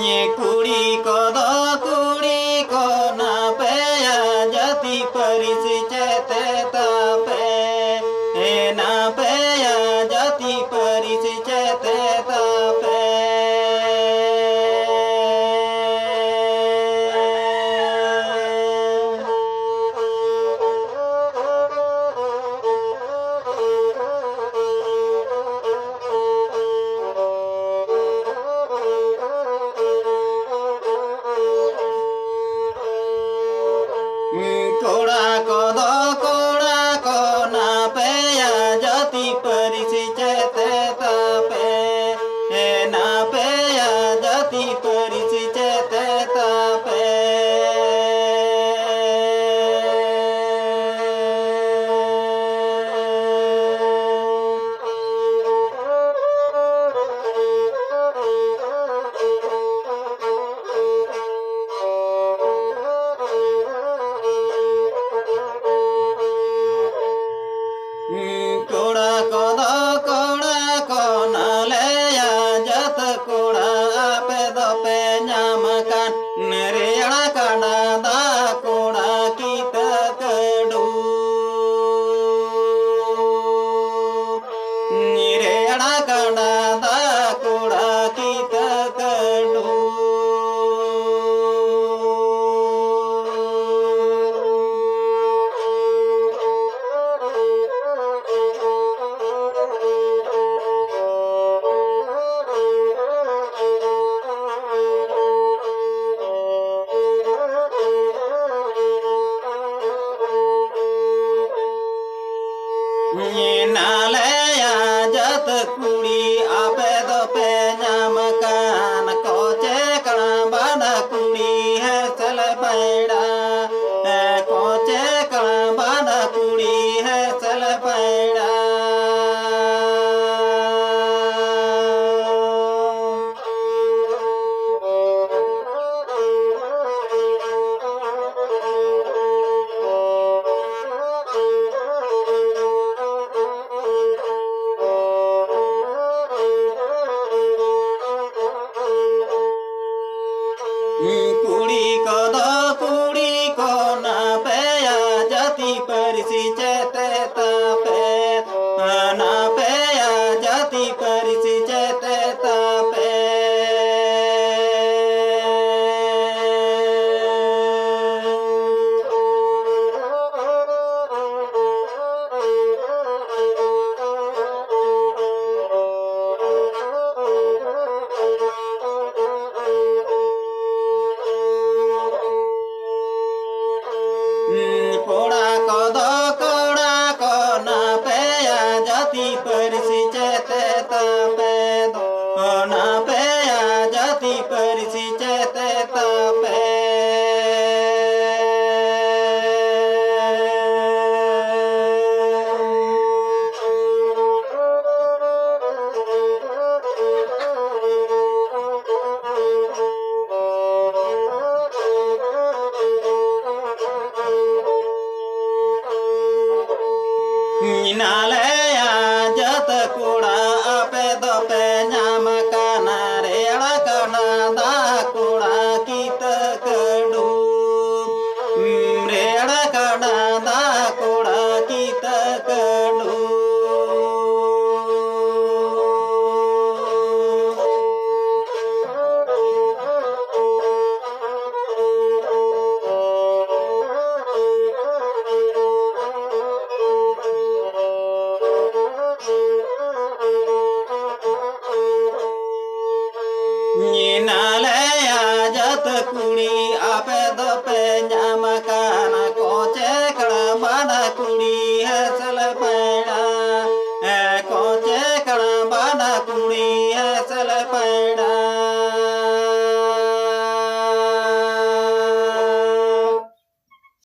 कुड़ी को दो कुड़ी को ना पे जाति परिचित तापे ना पे जाति परिचित तापे कोड़ा को दो कोड़ा को ना पे जाति परिचित तापे ना पे जाति परिचित तापे कोड़ा को दो कोड़ा को ना ले जत कोड़ा पे दो पे नाम कान रेड़ा काड़ा दा कोड़ा की तकड़ू रेड़ा काड़ा दा कोड़ा की तकड़ू नाले जत कुड़ी आपे दो पे नाम कान कोचे कणा बाड़ा कुड़ी है चल पैड़ा कोचे कणा बाड़ा कुड़ी है चल पैड़ा कुड़ी को दो कुड़ी को ना पे जाति परिचित तापे ना पे जाति परिचित तापे कोड़ा को दो कोड़ा को ना पे जाति परिचित तापे ना पे जाति परिचित तापे नाले जत कोड़ा पे दो पे